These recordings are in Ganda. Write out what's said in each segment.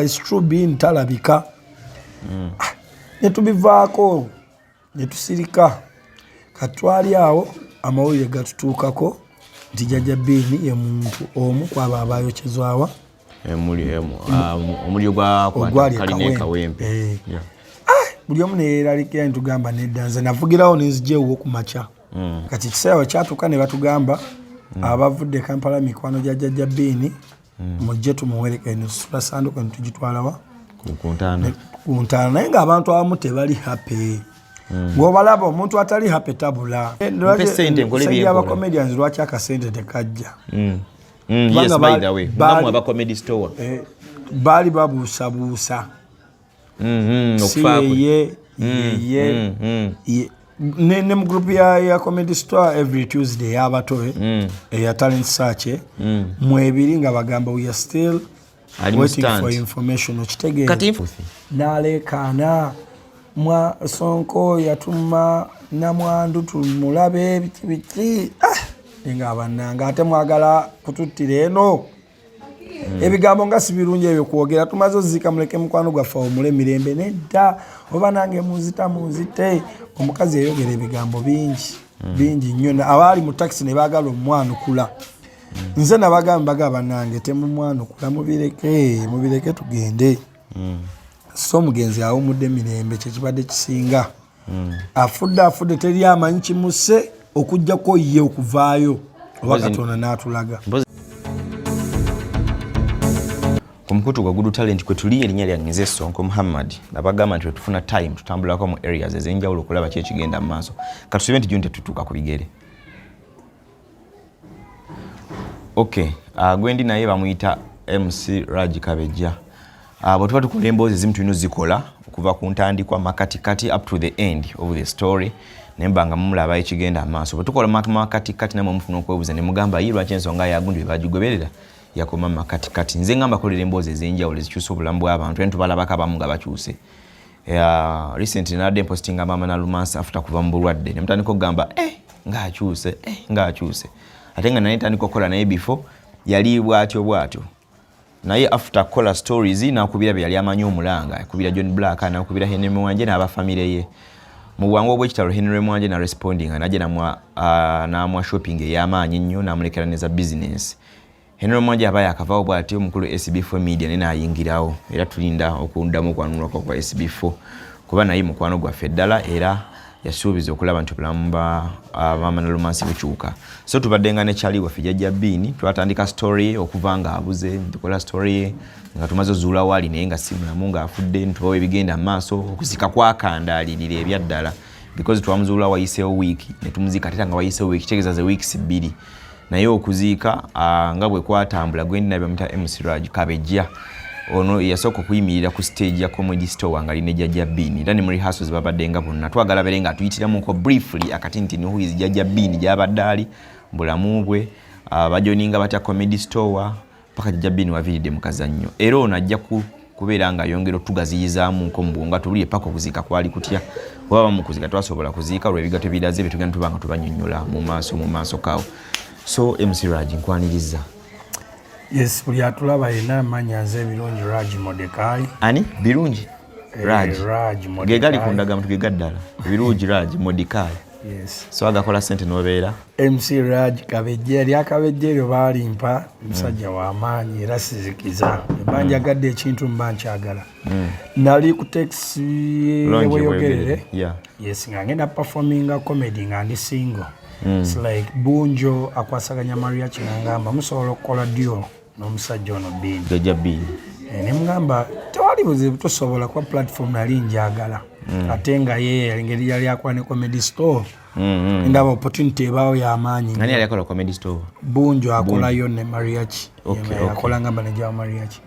It's true being talabika. Netubivaako netusirika katwali awo amawulire gatutuukako nti Jaja Bean ye muntu omu kwaba abayokyezwawa omulio gwa kaline kawempe. Buli omu neeralikira nitugamba nedda nze navugirawo nenzigyewo kumakya kati kiseera kyatuuka ne batugamba abavudde Kampala mikwano gya Jaja Bean mujje tumuwerekere netusula sanduku netugitwalawa kuntana naye ng'abantu abamu tebali happy. Ng'obalaba omuntu atali happy tabula. Abakomedians lwaki akasente tekajja? Yes, by the way. Aba comedy store. Baali babuusabuusa. Ne mu group ya comedy store every Tuesday yabatoe ya talent search mwebiri nga bagamba we are still waiting for information okitegeera nalekana mwa Sonko yatuma namwandu tumulabe biki nga abananga ate mwagala kututtira eno ebigambo nga sibirungi ebyo kwogera tumaze ozika muleke mukwano gwafa omule mirembe nedda oba nange muzite omukazi yayogera ebigambo bingi nnyo abaali mu taxi ne baagala omwanukula nze nabagamba nange temumwanukula mubireke tugende so omugenzi awumudde mirembe kyekibadde kisinga afudde teri amanyi kimuse okujjako ye okuvaayo oba Katonda n'atulaga. Kumukutu gwa Good Talent kwe tuli erinnya lyange Sonko Muhammad nabagamba nti tufuna time tutambulako mu areas ezenjawulo okulaba kye kigenda mu maaso katusibe nti junte tutuuka ku bigere. Okay, gwendi naye bamuyita MC Raj Kabejja. Bwe tuba tukola emboozi ezimu tulina zikola okuva ku ntandikwa makatikati up to the end of the story nembanga mumulaba ekigenda mu maaso. Bwe tukola makatikati namwe mufuna okwebuuza ne mugamba yi lwaki ensonga yagundi bwe bagigoberera yakoma makatikati. Nze ngamba kolera emboozi ezenjawulo ezikyusa obulamu bw'abantu ente balabako abamu nga bakyuse. Recently nadde postinga mama na lumansi after kuva mu bulwadde ne mutandika okugamba ng'akyuse ate nga naye ntandika okukola naye before yali bwatyo naye after kola stories n'akubira bye yali amanyi omulanga akubira John Black n'akubira Henry Mwanje n'abafamile ye mu bwangu obw'ekitalo Henry Mwanje na responding najje namwa shopping ey'amaanyi nnyo n'amulekera neza business. Henry Mwanje abaye akavaawo bw'atyo omukulu SB4 media ne naayingirawo era tulinda okuddamu okwanulwako kwa SB4 kuba naye mukwano gwaffe ddala era yasuubiza okulaba nti obulamu maama nalumansi bukyuka. So tubaddenga ne Charlie waffe Jaja Bean twatandika story okuva nga abuze tukola story nga tumaze ozuula wali naye nga si mulamu ng'afudde nitubawo ebigenda mu maaso okuzika kwakandaalirira ebyaddala because twamuzuula wayiseewo wiiki ne tumuzika ate nga wayiseewo wiiki kitegeeza ze wiiki 2 naye okuziika nga bwe kwatambula gwendi naye bamuyita MC Raj Kabejja ono yasooka okuyimirira ku stage ya comedy store nga line Jaja Bean era ne mu rehearsals babaddenga bonna twagala bere nga atuyitiramuko briefly akati who is Jaja Bean gy'abadde ali bulamu bwe bajoninga batya comedy store paka Jaja Bean waviridde mu kazannyo era ono ajja kubeera nga yongera otugaziyizaamu nko mu bwongo tubulye paka okuziika kwali kutya waba mu kuziika twasobola kuziika olw'ebigato ebiraze bye tugenda tubanga tubanyonnyola mu maaso kawo. So MC Raj nkwaniriza. Yes, buli atulaba yena amanya nze birungi Raj Modekai. Ani? Birungi? Raj. Raj Modekai. Gegali kundaga mtu gegaddala. Birungi Raj Modekai. Yes. So agakola sente nobeera. MC Raj Kabejja lya Kabejja balimpa musajja wa maanyi era sizikiza. Banja gadde ekintu mbankyagala. Nali ku taxi weyogerere. Yeah. Yes, ngenda performing comedy nga ndi single. It's like Bunjo akwasaganya Maria Chinangamba musobola okukola dio n'omusajja ono Bean. Jaja Bean. Ne mugamba tewali buzibu tosobola kwa platform nali njagala. Ate nga ye engeri yali akwa ne comedy store. Ndaba opportunity ebaawo y'amaanyi. Nani yali akola comedy store? Bunjo akola yo ne Mariachi. Okay. Akola ngamba ne jawa Mariachi.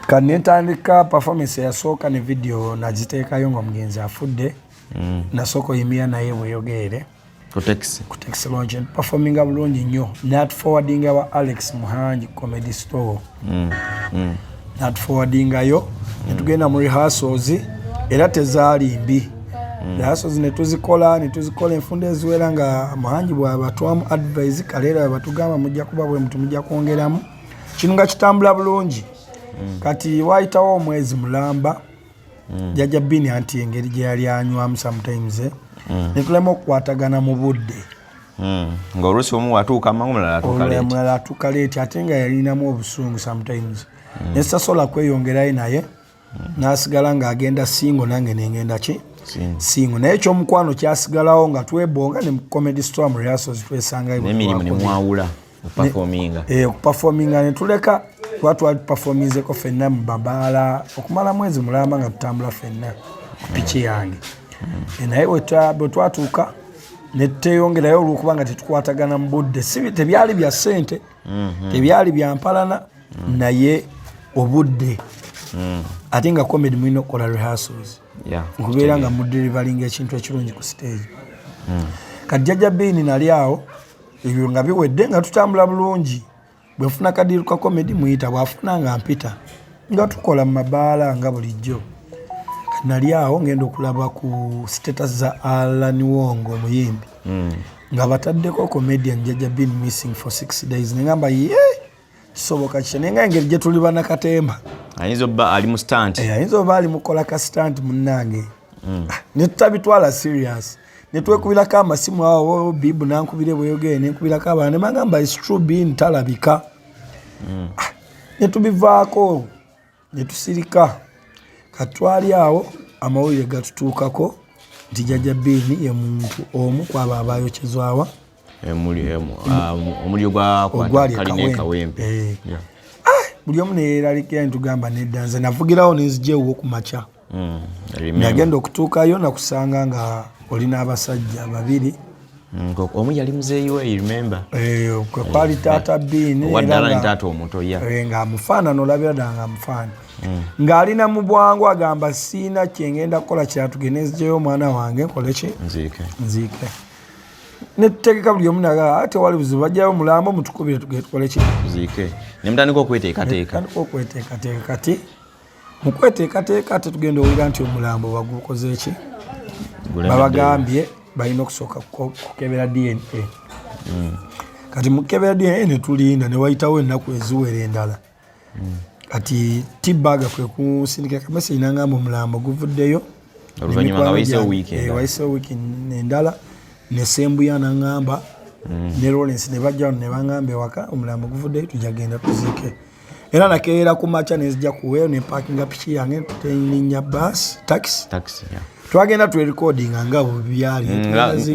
Kane ntandika performance yasooka ne video naziteekayo ng'omugenzi afudde. Nasooka yimira naye bweyogere. Kutex launch and performing bulungi nnyo not forwarding our Alex Muhangi comedy store not forwarding ayo netugenda mu rehearsals era tezaali mbi rehearsals netuzikola enfunda eziwera nga Muhangi bw'abatwamu advice kalera batugamba mujja kuba bwe mujja kwongeramu kino nga kitambula bulungi kati waitawo omwezi mulamba Jaja Bini anti engeri gye yali anywamu sometimes ne tulema okukwatagana mu budde ng'oluusi omu atuuka amangu mulala atuuka leeti ate nga yalinamu obusungu sometimes ne sasola kweyongerayo naye n'asigala ng'agenda singo nange nengenda ki singo naye ekyomukwano kyasigalawo nga twebonga ne Comedy Store mu rehearsals twesangayo n'emirimu ne mwawula okupafominga ne tuleka twatupafominzeko ffenna mu babaala okumala mwezi mulamba nga tutambula ffenna ku piki yange naye bwe twatuuka ne tuteyongerayo olw'okuba nga tetukwatagana mu budde tebyali bya ssente tebyali bya mpalana naye obudde ate nga comedy mulina okukola rehearsals okubeera nga muderivalinga ekintu ekirungi ku stage kati Jaja Bini nali awo ebyo nga biwedde nga tutambula bulungi bwe nfuna kadiru ka comedy muyita bwafuna nga mpita nga tukola mu mabaala nga bulijjo kati nali awo ngenda okulaba ku status za Alan Wongo omuyimbi nga bataddeko comedian Jaja Bini missing for 6 days nengamba kisoboka kitya naye nga engeri gye tuli banakatemba ayinza obba ali mu stunt ayinza obba ali mukola ka stunt munnange ne tutabitwala serious ne twekubirako amasimu awo bibu nankubire bweyogere nenkubirako abaana ne bagamba is true being talabika ne tubivaako ne tusirika katwali awo amawulire gatutuukako nti Jaja Bini ye muntu omu kwaba abayokyezwawa omulio gwali kawempe buli omu neeralikira nitugamba nedda nze navugirawo nenzigyewo ku makya nagenda okutuukayo nakusanga nga olina abasajja babiri omu yali muzeeyi we remember kwe kwali taata Bini nga amufaanana olabira ddala nga amufaana ng'alina mu bwangu agamba siina kyengenda kukola kyatugende nzigyeyo omwana wange nkole ki nziike ne tutegeka buli omu naga ate wali buzibu bajjayo mulambo mutukubire tugende tukole ki nziike ne mutandika okweteekateeka kati mu kweteekateeka ate tugenda owulira nti omulambo bagukoze eki babagambye balina okusooka kukebera DNA kati mukebera DNA ne tulinda ne wayitawo ennaku eziwera endala kati Tibaga kwe kusindika kamese inangamba omulambo guvuddeyo oluvannyuma nga wayiseewo wiiki endala ne Sembuya nangamba ne Lawrence ne bajja ne bangamba ewaka omulambo guvuddeyo tujja genda tuziike era nakeera ku makya nezijja kuweeyo ne parkinga piki yange tuteninya bus taxi twagenda twerekodinga nga bwebyali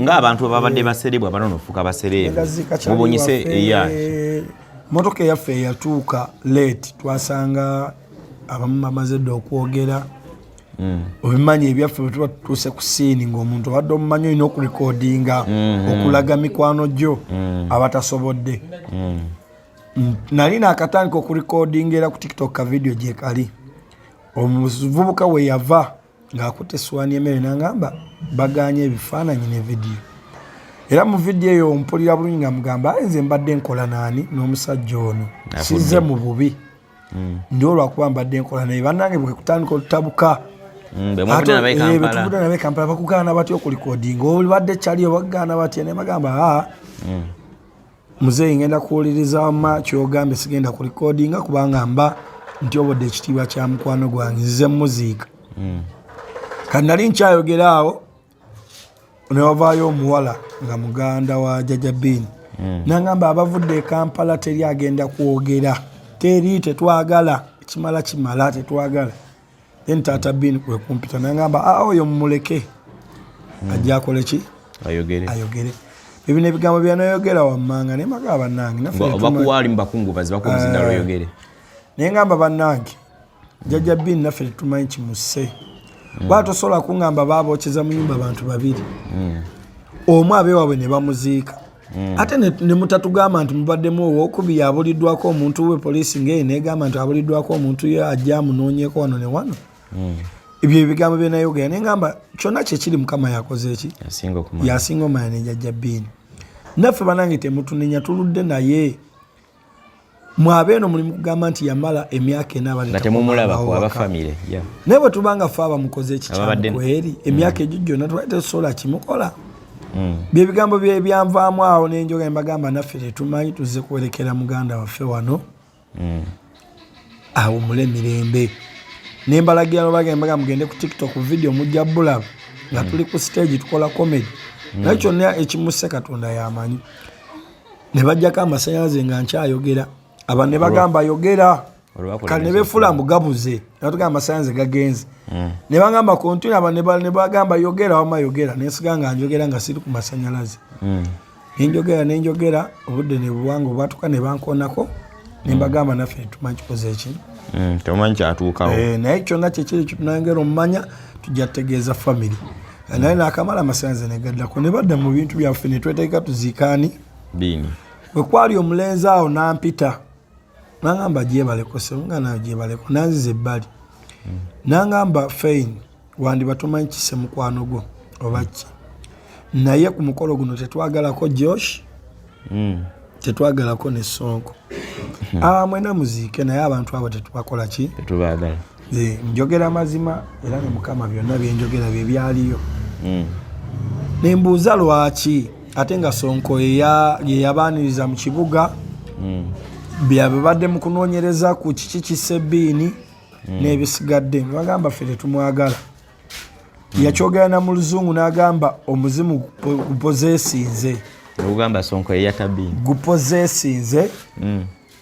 ng'abantu ababadde baserebwa abanonofuka basereebu mubonyise motoka eyaffe eyatuuka late twasanga abamu bamaze dda okwogera obimanyi ebyaffe bwe tuba tutuuse ku siini ng'omuntu obadde omumanyi olina okurekodinga okulaga mikwano gyo abatasobodde nali naakatandika okurekodinga era ku TikTok ka vidiyo gye kali omuvubuka we yava ng'akutte essuwaani emmere n'angamba baganye ebifaananyi ne vidiyo era mu vidiyo eyo mpulira bulungi nga mugamba nze mbadde nkola naani n'omusajja ono sizze mu bubi ndi olwakuba mbadde nkola naye bannange bwe kutandika olutabuka betuvudde nabe Kampala bakugaana batya okulikodinga olibadde kyali obagaana batya ne bagamba muzeeyi ngenda kuwuliriza ma kyogambe sigenda kulikodinga kubanga mba ntyobodde ekitiibwa kya mukwano gwange nzize muziika kati nali nkyayogera awo ne wavaayo omuwala nga muganda wa Jaja Bini nangamba abavudde e Kampala teri agenda kwogera teri tetwagala kimala tetwagala then taata Bini kwe kumpita nangamba oyo mumuleke ajja akole ki ayogere ebyo n'ebigambo byanayogera wammanga naye magaba bannange bakuwaali mu bakungubazi bakubuzinda lweyogere naye ngamba bannange Jaja Bini naffe tetumanyi kimusse batosobola kungamba baabokyeza mu nyumba abantu babiri omu abeewaabwe ne bamuziika ate ne mutatugamba nti mubaddemu owookubiri abuliddwako omuntu we poliisi ng'eyo negamba nti abuliddwako omuntu ye ajja amunoonyeeko wano ne wano ebyo ebigambo byenayogera naye ngamba kyonna kyekiri Mukama yakoze eki yasinga omanya ne Jaja Bini naffe banange temutunenya tuludde naye mwabeeno mulimu kugamba nti yamala emyaka enaabafamire naye bwe tubanga fe abamukoze ekikyamukweri emyaka egyo gyonna tetusobola kimukola byebigambo byanvaamu awo nenjoga embagamba naffe tetumanyi tuzze kwerekera muganda waffe wano awo mule mirembe nembalagira bagamba mugende ku TikTok video mujja bulaba nga tuli ku stage tukola comedy naye kyonna ekimuse Katonda yamanyi ne bajjako amasanyalaze nga nkyayogera aba ne bagamba yogera kale ne beefula mugabuze natugamba amasanyalaze gagenze ne bagamba kontine aba ne bagamba yogera wama yogera nesiga nga njogera nga siri ku masanyalaze nenjogera obudde ne buwango batuka ne bankonako ne bagamba naffe tumanyi kikoze eki tumanyi kyatuukawo naye kyonna kyekiri kitunayongera omumanya tujja tutegeeza family naye nakamala amasanyalaze negaddako ne badda mu bintu byaffe ne tweteeka tuziikaani Bini. Bwe kwali omulenzi awo nampita nangamba gyebaleko semugana gyebaleko nanzize ebbali nangamba Fein wandi batumanyi kise mukwano gwo oba ki naye ku mukolo guno tetwagalako Josh tetwagalako ne Sonko mwena muziike naye abantu abo tetubakola ki tetubagala njogera mazima era ne Mukama byonna byenjogera bye byaliyo nembuuza lwaki ate nga Sonko ye yabaaniriza mu kibuga byabe badde mu kunoonyereza ku kiki kisebbiini n'ebisigadde bagamba ffe tetumwagala yakyogera na mu luzungu n'agamba omuzimu gupozeesinze ogamba Sonko ye yatabiini gupozeesinze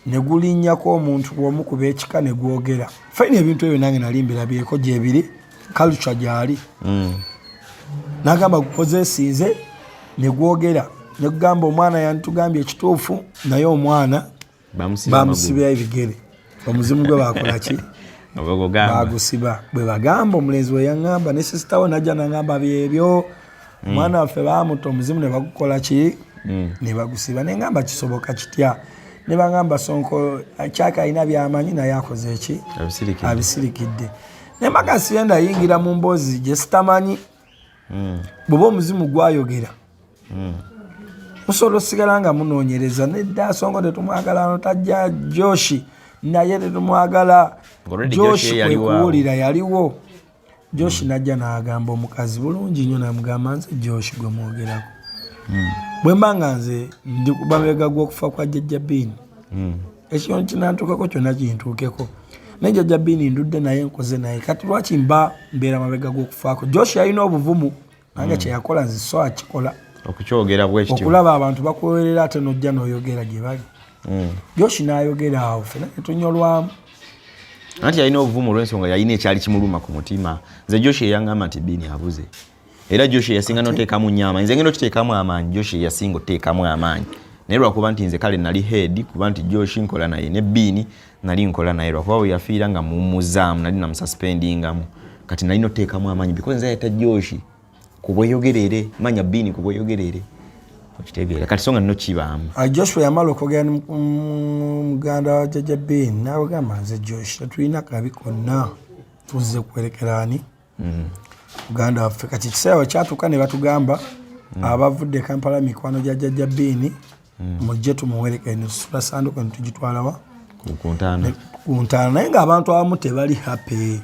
ne gulinnyako omuntu bw'omu ku beekika ne gwogera fayina ebintu ebyo nange nali mbirabyeko gyebiri culture gyali n'agamba gupozeesinze ne gwogera ne kugamba omwana yantugambye ekituufu naye omwana bamusibira ebigere omuzimu gwe bakola ki bagusiba bwe bagamba omulenzi we yaŋŋamba ne sisitawo najja naŋŋamba byebyo omwana waffe baamutta omuzimu ne bagukola ki ne bagusiba ne ŋŋamba kisoboka kitya ne baŋŋamba Sonko kyaka alina byamanyi naye akoze eki abisirikidde ne magasiye ndayingira mu mboozi gye sitamanyi bw'oba omuzimu gwayogera musobola osigala nga munoonyereza nedda Sonko tetumwagala notajja Joshi naye tetumwagala Joshi kwekuwulira yaliwo Joshi najja n'agamba omukazi bulungi nnyo namugamba nze Joshi gwe mwogerako bwe mba nga nze ndi ku mabega gw'okufa kwa Jajja Bini ekintu kinantukako kyonna kintuukeko naye Jajja Bini ndudde naye nkoze naye kati lwaki mbeera mabega gw'okufaako Joshi alina obuvumu nange kyeyakola nze so akikola okukyogera bwekityo okulaba abantu bakuweerera ate nojja n'oyogera gye bali Joshi n'ayogera awo ffena ne tunyolwamu anti yalina obuvumu olw'ensonga yalina ekyali kimuluma ku mutima nze Joshi eyaŋŋamba nti Bini abuze era Joshi yasinga n'oteekamu nnyo amaanyi nze ngenda okiteekamu amaanyi Joshi yasinga oteekamu amaanyi naye lwakuba nti nze kale nali head kuba nti Joshi nkola naye ne Bini nali nkola naye lwakuba bwe yafiira nga mumuzaamu nali namususpendingamu kati nalina oteekamu amaanyi because nze ayita Joshi kubweyogerere manya Bini kubweyogerere okitegeera kati songa nno kibaamu Joshua yamala okwogera muganda wa Jajja Bini n'agamba nze Joshi tetulina kabi konna tuzze kwerekera ani muganda waffe kati kiseera kyatuuka ne batugamba abavudde Kampala mikwano gya Jajja Bini mujje tumuwerekere ne tusula sanduku ne tugitwalawa ku ntaana naye ng'abantu abamu tebali happy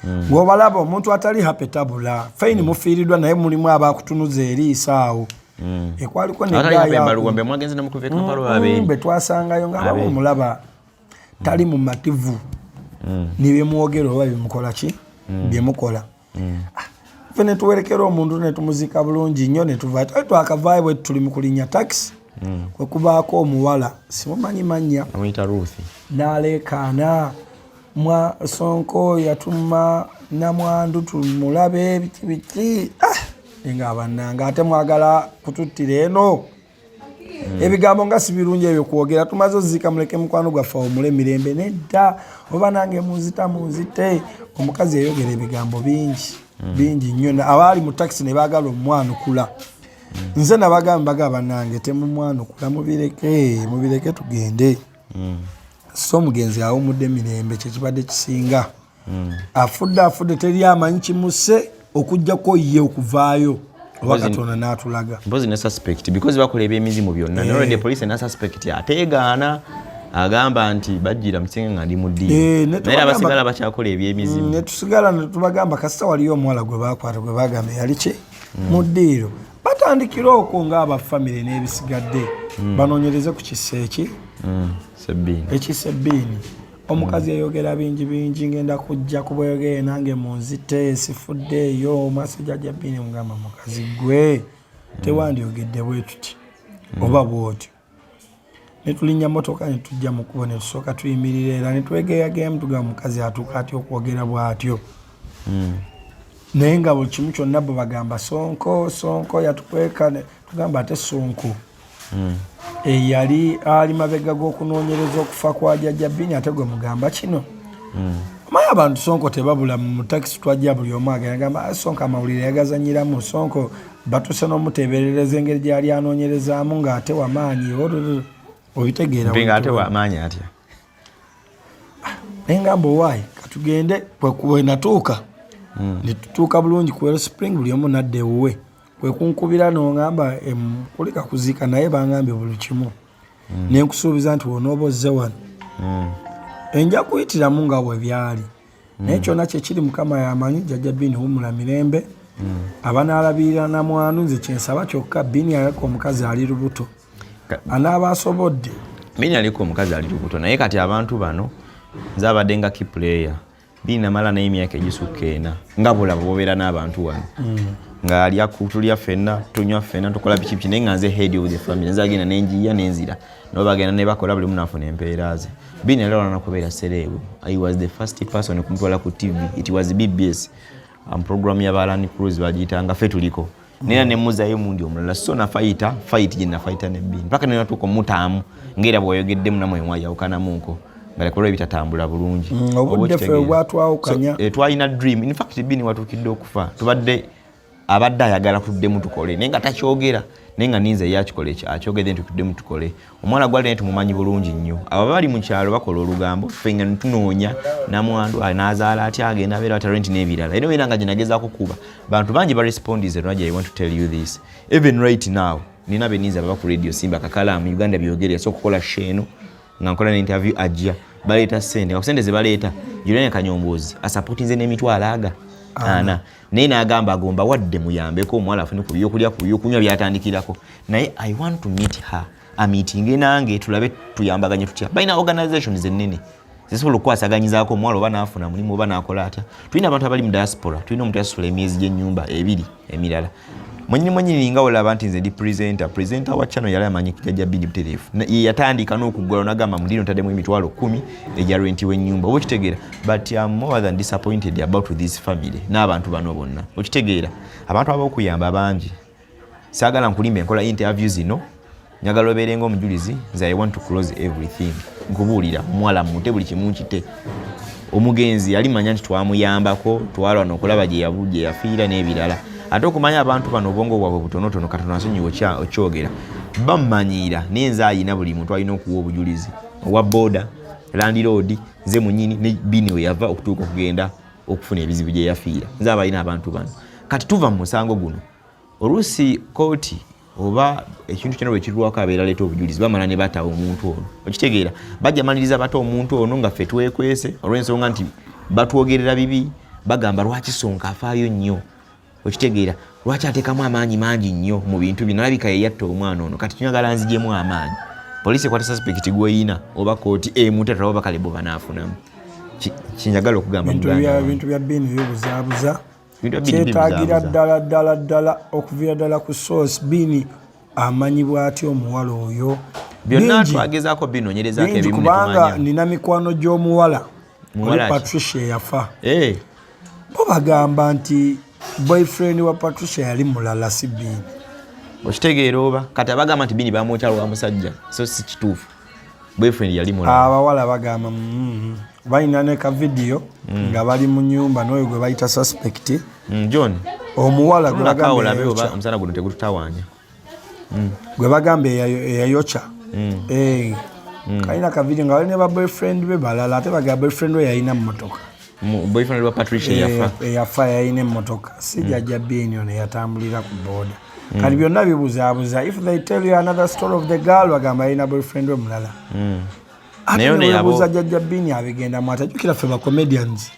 ng'obalaba omuntu atali happy tabula Feini mufiiriddwa naye mulimu abakutunuza eriisa awo ekwaliko bwe twasangayo ng'abamu omulaba tali mu mativu ne byemwogera oba byemukola ki byemukola ffe ne tuwerekera omuntu ne tumuziika bulungi nnyo ne tuva twakavaayo bwe tuli mu kulinnya takisi kwe kubaako omuwala simumanyi mannya n'aleekaana mwa Sonko yatuma namwandu tumulabe biki nga bannanga ate mwagala kututtira eno ebigambo nga si birungi ebyo kwogera tumaze ozika muleke mukwano gwaffe omule mirembe nedda oba nange munzite omukazi yayogera ebigambo bingi nnyo abaali mu takisi ne baagala omwanukula nze nabagamba bannange temumwanukula mubireke tugende so omugenzi awumudde mirembe kyekibadde kisinga afudde teri amanyi kimuse okujjako ye okuvaayo oba Katonda n'atulaga mpozi ne suspect because bakola ebyemizimu byonna naye the police na suspect ateegaana agamba nti bajjira musinga nga ndi mu ddiiro naye abasigala bakyakola ebyemizimu ne tusigala ne tubagamba kasita waliyo omuwala gwe bakwata gwe bagamba yali ki mu ddiiro batandikira okwo ng'abafamire n'ebisigadde banoonyereze ku kisa ekisebbiini omukazi yayogera bingi ngenda kujja kubwegere nange munzite sifudde yo maaso Jaja Bini mugamba mukazi gwe tewandiyogedde bwe tuti oba bwotyo ne tulinnya motoka ne tujja mu kubo ne tusooka tuyimirira era ne twegeeyagemu tugamba mukazi atuuka atya okwogera bw'atyo naye nga buli kimu kyonna bwe bagamba sonko yatukweka tugamba ate sonko yali ali mabega g'okunoonyereza okufa kwa Jaja Bini ate gwe mugamba kino omanyi abantu sonko tebabula mu takisi twajja buli omu agamba sonko amawulire yagazanyiramu sonko batuse n'omuteeberereza engeri gy'ali anoonyerezaamu ng'ate wamaanyi obitegeera mpinga ate wamaanyi atya naye ngamba owaayi katugende bwe natuuka ne tutuuka bulungi ku Wellspring buli omu nadda ewuwe kwe kunkubira n'ongamba kulika kuziika naye bangambye buli kimu ne nkusuubiza nti wonooba ozze wano enja kuyitiramu nga bwe byali naye kyonna kyekiri Mukama yamanyi Jaja Bini wumula mirembe abanaalabirira namwandu nze kyensaba kyokka Bini aliko omukazi ali lubuto anaaba asobodde Bini aliko omukazi ali lubuto naye kati abantu bano nze abadde nga key player Bini namala naye emyaka egisukka ena nga bulaba bobeera n'abantu wano nga alya tulya ffenna tunywa ffenna tukola biki naye nga nze head of the family nze agenda nenjiya nenzira nabo bagenda ne bakola buli muntu afuna empeera ze Bini alala nakubeera serebu I was the first person kumutwala ku TV it was BBS program ya Balani Cruise bagiyitanga ffe tuliko nena ne muzayo mundi omulala so na fight je na fighter ne Bini paka ne natuko mutamu ngera bwoyogeddemu namwe mwayawukana munko ngale kolwe bitatambula bulungi obudde ffe bwatwawukanya twalina dream in fact Bini watukidde okufa tubadde abadde ayagala tuddemu tukole naye nga takyogera naye nga ninze yakikole akyogedde nti tuddemu tukole omwana gwali naye tumumanyi bulungi nnyo abo bali mu kyalo bakola olugambo ffe nga tunoonya namwandu n'azaala atya agenda abeera talent n'ebirala era wena nga gye nagezaako kuba bantu bangi barespondize Raja I want to tell you this even right now nina beninza baba ku radio Simba Kakalamu Uganda byogere so kukola sheno nga nkola interview ajja baleeta sente nga sente ze baleeta Juliana Kanyombozi asupportinze n'emitwalo aga ana naye n'agamba agomba wadde muyambeko omuwala afune ku byokulya ku byokunywa byatandikirako naye I want to meet her amitinge nange tulabe tuyambaganye tutya balina organizations ennene zisobola okukwasaganyizaako omuwala oba naafuna mulimu oba naakola atya tulina abantu abali mu diaspora tulina omuntu yasula emyezi gy'ennyumba 2 emirala mwenyini nga olaba nti nze ndi presenter wa channel yali amanyi Jaja Bini butereefu yatandika n'okuggola n'agamba mu ndino ntaddemu emitwalo 10 egya renti w'ennyumba oba okitegeera but I'm more than disappointed about this family n'abantu bano bonna okitegeera abantu ab'okuyamba bangi saagala nkulimba enkola interview zino njagala obeere ng'omujulizi nze I want to close everything nkubuulira omuwala mute buli kimu nkite omugenzi yali manya nti twamuyambako twalwa n'okulaba gye yafiira n'ebirala ate okumanya abantu bano obwongo bwabwe butonotono katono asonyiwa okyogera bammanyira naye nze ayina buli muntu alina okuwa obujulizi owa boda landlord nze munyini ne Bini we yava okutuuka okugenda okufuna ebizibu gye yafiira nze abalina abantu bano kati tuva mu musango guno oluusi kooti oba ekintu kyonna bwe kirwako abeera leeta obujulizi bamala ne bata omuntu ono okitegeera bajja maliriza bata omuntu ono nga ffe twekwese olw'ensonga nti batwogerera bibi bagamba lwaki Sonko afaayo nnyo okitegeera lwaki ateekamu amaanyi mangi nnyo mu bintu bino alabika yeyatta omwana ono kati tunyagala nzijemu amaanyi poliisi ekwata suspect gw'eyina oba kooti emutata oba bakale bo banaafunamu kinjagala okugamba bintu bya Bini byobuzaabuza kyetaagira ddala okuviira ddala ku source Bini amanyi bw'atya omuwala oyo byonna twagezaako binoonyerezaako ebimu kubanga nina mikwano gy'omuwala oli Patricia yafa bo bagamba nti boyfriend wa Patricia yali mulala si Bini okitegeera oba kati abagamba nti Bini bamwetala wa musajja so si kituufu boyfriend yali mulala abawala bagamba balina ne ka video nga bali mu nyumba n'oyo gwe bayita suspect John omuwala gwe bagamba omusana guno tegututawaanya gwe bagamba eyayokya kalina ka video nga bali ne ba boyfriend be balala ate bagamba boyfriend we yalina mmotoka boyfriend wa Patricia yafa yalina emmotoka si Jaja Bini ono yatambulira ku boda kati byonna bibuzaabuza if they tell you another story of the girl bagamba yalina boyfriend we mulala nebuuza Jaja Bini abigendamu atajjukira ffe ba comedians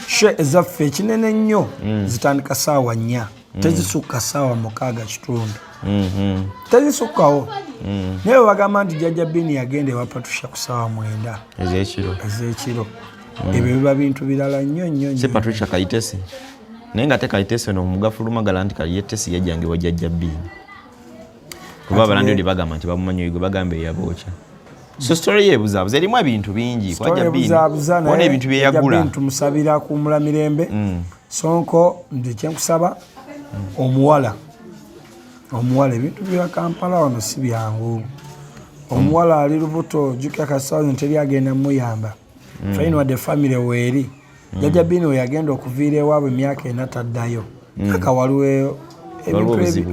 she ezaffe ekinene nnyo zitandika ssaawa 4 tezisukka ssaawa 6 kitundu tezisukkawo naye bagamba nti Jaja Bini yagenda ewa Patricia ku ssaawa 9 ez'ekiro ebyo biba bintu birala nnyo si Patricia Kayitesi naye nga te Kayitesi no mugafulumagala nti Kayitesi yajjangibwa Jaja Bini kuba abalandi oli bagamba nti bamumanyi oyigo bagamba eyabookya so story yebuzaabuza erimu ebintu bingi kwa Jaja Bini wona ebintu byeyagula tumusabira kumula mirembe Sonko ndi kyenkusaba omuwala ebintu bya Kampala wano si byangu omuwala ali lubuto jukya kasawo nteri agenda muyamba faino wa the family weri Jaja Bini we yagenda okuviira ewaabwe emyaka enataddayo aka waliwo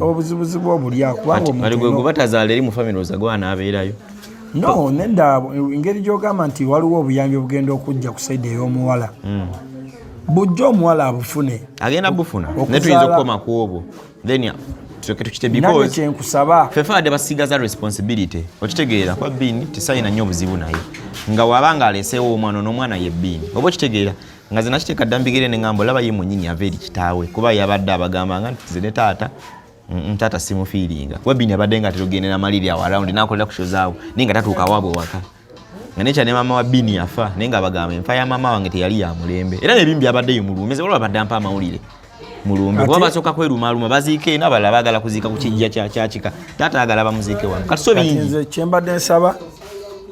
obuzibuzibu obuli akubanga omuntu batazaala eri mu family ozagwana abeerayo no nenda engeri gy'ogamba nti waliwo obuyambi obugenda okujja ku saidi ey'omuwala bujja omuwala abufune agenda bufuna ne tuyinza okukoma ku obwo then tukite because kyenkusaba fefade basigaza responsibility okitegeera kwa Bini tisayina nnyo obuzibu naye nga wabanga aleseewo omwana n'omwana ye Bini oba okitegeera nga zina kiteeka ddambigire ne ngambo laba ye mwennyini ava eri kitaawe kuba yabadde abagamba nga nti ze taata taata simufiiringa kuba Bini abadde nga terugendera maliri awo around n'akolera ku shozaawo naye nga tatuuka waabwe waka nga nekya ne maama wa Bini yafa naye nga bagamba enfa ya maama wange teyali ya mulembe era n'ebimu byabaddeyo mulume ze olaba badde ampa amawulire mulumbe kuba basooka kwerumaaluma baziike n'abalala baagala kuziika ku kijja kyakika taata agala bamuziike wano kati so bingi nze kyembadde nsaba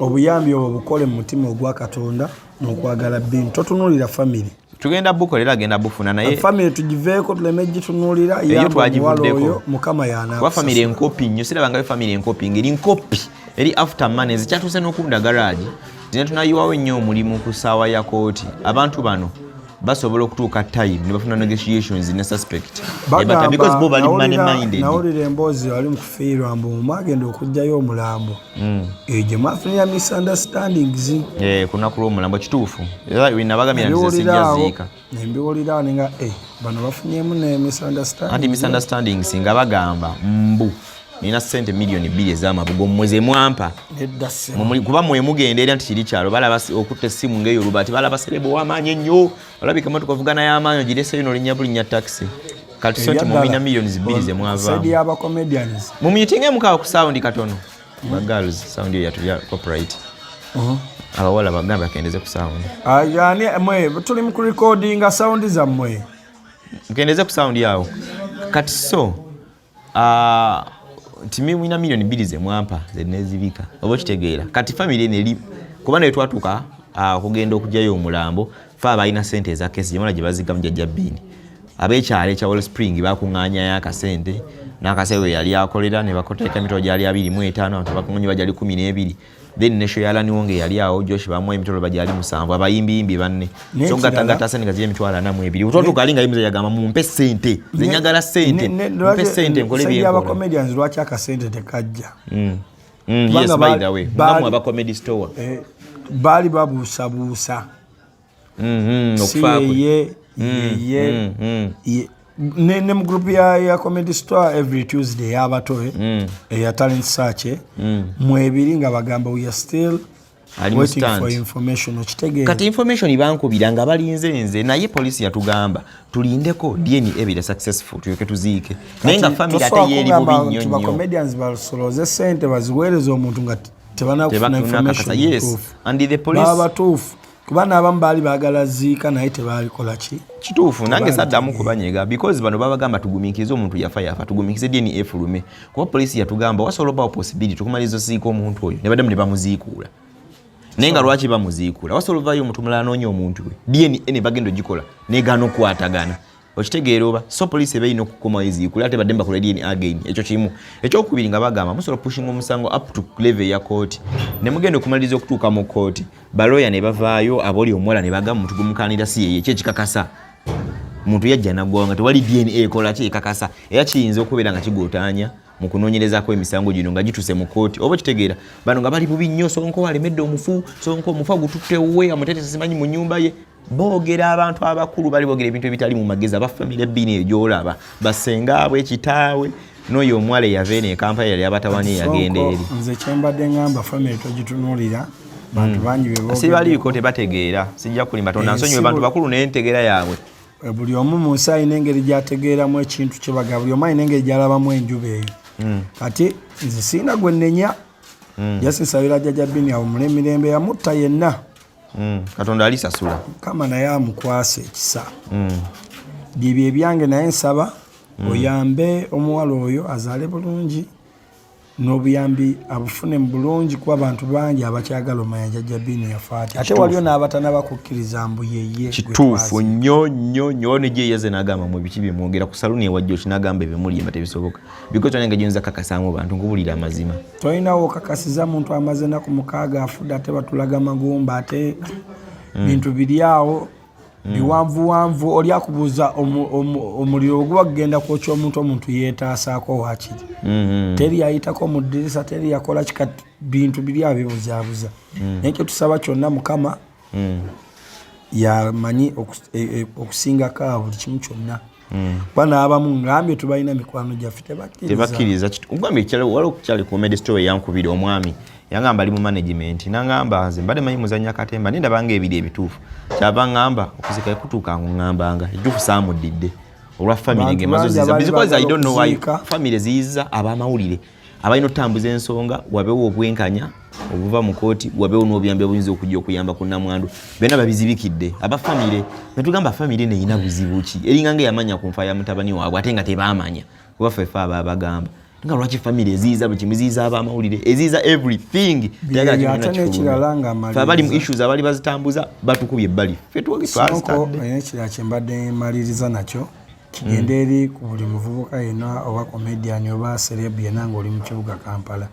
obuyambi obwo bukole mu mutima ogwa Katonda n'okwagala Bini totunuulira family tugenda bukolera agenda bufuna naye family tugiveeko tuleme gitunuulira yamuwala mukama yana kwa family enkopi nnyo sirabanga family enkopi ngeri nkopi eri after money zikyatuuse n'okunda garage dina tunayiwawo ennyo omulimu ku ssaawa ya kooti abantu bano basobola okutuuka time ne bafuna negotiations ne suspect because bo bali money minded nawulira emboozi wali mu kufiirwa mbu mwagenda okugjayo omulambo gye mwafunira misunderstandings kunaku lw'omulambo kituufu era binabagamira nti sijjaziika nembiwulira ninga bano bafunyemu ne misunderstandings nga bagamba mbu nina sente milioni 2 ez'amabugo mweze mwampa kuba mwemugenda era nti kiri kyalo balaba okutta essimu ng'eyo olubati balaba serebo w'amaanyi ennyo olabika motoka ovugana y'amaanyi ogireseyo n'olinnya bulinnya taxi kati so nti mumina milioni 2 ze mwavaamu mumuyitinge mukaawa ku saundi katono ba girls saundi eyo yatulya copyright abawala bagambe akendeze ku saundi mwe tuli mu kurecordinga saundi zammwe mukendeze ku saundi yawo kati so timi mwina milioni 2 ze mwampa zenezibika oba kitegeera kati family neli kuba ne twatuka okugenda okujjayo omulambo fa abalina sente za kesi jemala gye bazigamu Jaja Bini abekyalo ekya Wall Spring bakuŋŋaanya y'akasente n'akasewe yali akolera ne bakoteeka emitolo gyali 25 abantu bakuŋŋaanya bajali 12 then nesho yalani wonge yali awo Josh bamwe emitolo bajali 7 abayimbi banne so ngatangata sente gaziye emitwala na 2 utwatuka alinga yimuze yagamba mumpe sente zenyagala sente mumpe sente nkole bye aba comedians lwachi akasente tekajja yes by the way ngamu aba comedy store baali babuusabuusa okufa ne mu group ya comedy store every Tuesday y'abatoe ya talent search mwebiri nga bagamba we are still waiting for information okitegeera kati information ibankubira nga balinze nze naye police yatugamba tulindeko DNA ebira successful tuyoke tuziike naye nga family ate yeri bubi nnyo comedians basoloze sente baziweereza omuntu nga tebanakufuna information yes and the police babatuufu kubana abamu baali baagala ziika naye tebaalikola kituufu nange saddamu kubanyega because bano babagamba tugumiikirize omuntu yafa tugumiikirize DNA efulume kuba polisi yatugamba wasobola obawo possibility tukumaliza osiika omuntu oyo ne baddamu ne bamuziikuula naye nga lwaki bamuziikuula wasobola ovaayo omuntu mulala noonya omuntu we DNA ne bagenda ogikola negaana okukwatagana okitegeera oba so polisi ebeeyina okukomawo eziikuula ate badde mbakola DNA again ekyo kimu ekyokubiri nga bagamba musobola pushinga omusango up to level ya kooti ne mugenda okumaliriza okutuuka mu kooti baloya ne bavaayo aboli omuwala ne bagamba omuntu gumukaanira si yeye ekikakasa omuntu yajja naggwawo nga tewali DNA ekola ki ekakasa era kiyinza okubeera nga kigootaanya mu kunoonyerezaako emisango gino nga gituse mu kooti oba kitegeera bano nga bali bubi nnyo Sonko alemedde omufu Sonko omufu agututtewe amutetesa simanyi mu nnyumba ye boogera abantu abakulu bali boogera ebintu ebitali mu magezi abafamile Bini egyolaba basenga abwe kitaawe n'oyo omuwala eyaveene ekampala yali abatawani yagenda eri nze kyembadde ngamba family togitunuulira bantu bangi beboogera si baliiko tebategeera sijja kulimba tonda nsonyiwe bantu bakulu naye ntegeera yaabwe buli omu mu nsi alina engeri gy'ategeeramu ekintu kye bagamba buli omu alina engeri gy'alabamu enjuba eyo kati nze sina gwe nnenya yasinsabira Jaja Bini awo mulemirembe yamutta yenna Katonda alisasula kama naye amukwase ekisa byebyo ebyange naye nsaba oyambe omuwala oyo azaale bulungi n'obuyambi abufune mu bulungi kuba abantu bangi abakyagala omanya Jaja Bini yafaati ate waliyo n'abatana bakukkiriza mbu yeye kituufu nnyo ne gye yaze n'agamba mu biki bimwogera ku saluni ewajjo kinagamba ebimulimba tebisoboka because onenge gyonza kakasaamu bantu nkubulira amazima tolinawo kakasiza muntu amaze naku mukaaga afudde ate batulaga magumba ate bintu biri awo biwanvuwanvu oli akubuuza omuliro oguba kugenda kwokya omuntu yeetaasaako wakiri teri yayitako mu ddirisa teri yakola kika bintu biri abibuzaabuza naye kyetusaba kyonna Mukama yamanyi okusingako buli kimu kyonna kuba n'abamu ngambye tubalina mikwano gyaffe tebakkiriza ogambye waliwo kukyali comedy story yankubira omwami yangamba ali mu management nangamba nze mbadde manyi muzanya katemba nenda bange ebiri ebituufu kyava ngamba okuzika ekutuuka ngambanga ejufu saamuddidde olwa family ngemazo ziza because I don't know why family ziza abamawulire abalina otambuza ensonga wabewo obwenkanya obuva mu kooti wabewo n'obuyambi obuyinza okujja okuyamba ku nnamwandu bena babizibikidde aba family netugamba family neyina buzibu ki eringa yamanya ku nfa ya mutabani waabwe ate nga tebamanya kuba fefa abagamba nga lwaki family eziza buli kimu ziza abamawulire eziza everything abali mu issues abali bazitambuza batukubye ebbali ekirala kyembadde maliriza nakyo kigenda eri ku buli muvubuka yenna oba comedian oba celeb yenna ng'oli mu kibuga Kampala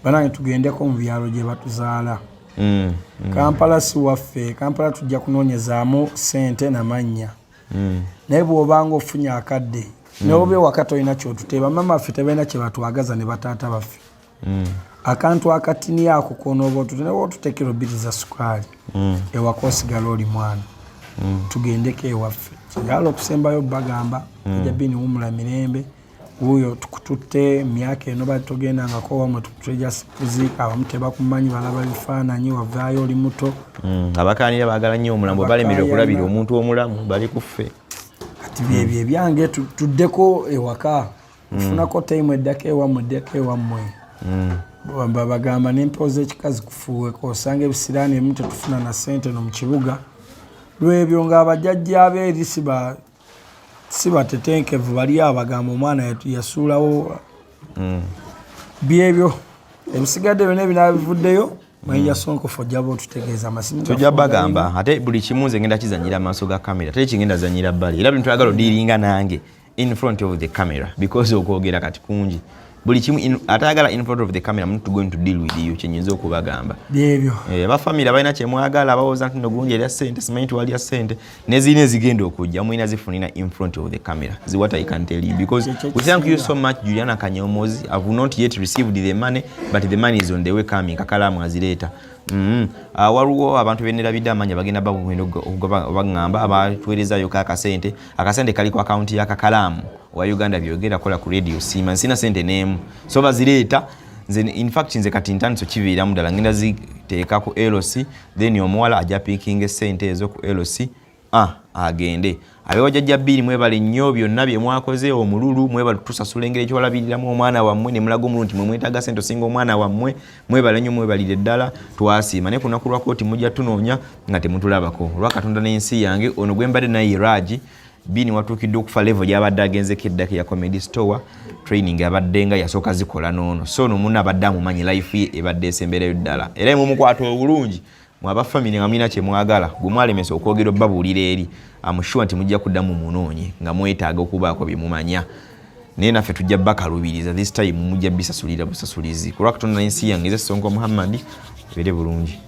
banange tugendeko mu byalo gye batuzaala Kampala si waffe Kampala tujja kunoonyezaamu ssente n'amannya naye bw'obanga ofunye akadde n'obe wakati olina kyotuteba mama ffe tebalina kye batwagaza ne bataata baffe akantu akatini ako koonooba otutenewo otutekero bbiri za sukaali ewaka osigala oli mwana tugendeko ewaffe kyagala okusembayo bagamba Jaja Bini wumula mirembe wuyo tukututte myaka eno batogendangako wamwe tukutuleja kuziika abamu tebakumanyi balaba bifaananyi wavaayo oli muto abakaanira baagala nnyo omulambo balemerera okulabira omuntu omulamu bali kuffe kati byebyo ebyange tuddeko ewaka tufunako time eddako ewammwe bagamba n'empewo ekikazi kufuuweko osanga ebisiraani ebimu tetufuna na ssente no mu kibuga lwebyo ng'abajjajja abeeri sibatetenkevu bali abagamba omwana yasuulawo byebyo ebisigadde byonna ebinaabivuddeyo Mayinja Sonkofu ojjaba otutegeeza amasimu tujja bagamba ate buli kimu nze ngenda kizanyira amaaso ga kamera ate kigenda zanyira bbali era bintu twagala odiiringa nange in front of the camera because okwogera kati kungi buli kimu atayagala in front of the camera I'm not going to deal with you kyenyinza okubagamba byebyo abafamily abalina kyemwagala abawooza nti nogundi yali ssente simanyi tuwali ya ssente nezirina ezigenda okujja mwina zifunira in front of the camera what I can tell you because we thank you so much Juliana Kanyomozi I've not yet received the money but the money is on the way coming kakalamu azireeta waliwo abantu bennerabidde amanya bagenda bagamba abatuweerezayo akasente kali ku account ya Kakalamu wa Uganda byogera kola ku radio sima nsina sente nemu so bazireeta nze in fact nze kati ntandise kiviiramu ddala ngenda ziteeka ku LC then omuwala ajja picking esente ezo ku LC agende abewa Jaja Bini mwebale nnyo byonna bye mwakoze omululu mwebale tusasula engeri ekyolabiriramu omwana wammwe ne mulaga omulungi mwe mwetaaga ssente osinga omwana wammwe mwebale nnyo mwebalire ddala twasiima naye ku lunaku lwa kooti mujja tunoonya nga temutulabako olwa Katonda n'ensi yange ono gwe mbadde naye Raji Bini watuukidde okufa level gy'abadde agenzeko eddaka ya comedy store training abadde nga yasooka zikola noono so ono munno abadde amumanyi life ye ebadde esemberayo ddala era mumukwata obulungi mwaba family nga mulina kyemwagala gwe mwalemesa okwogera obbabuulira eri amushuwa nti mujja kuddamu munoonye nga mwetaaga okubaako byemumanya naye naffe tujja bakalubiriza this time mujja bisasulira busasulizi ku lwa Katonda n'ensi yange eze Sonko Muhammad ebere bulungi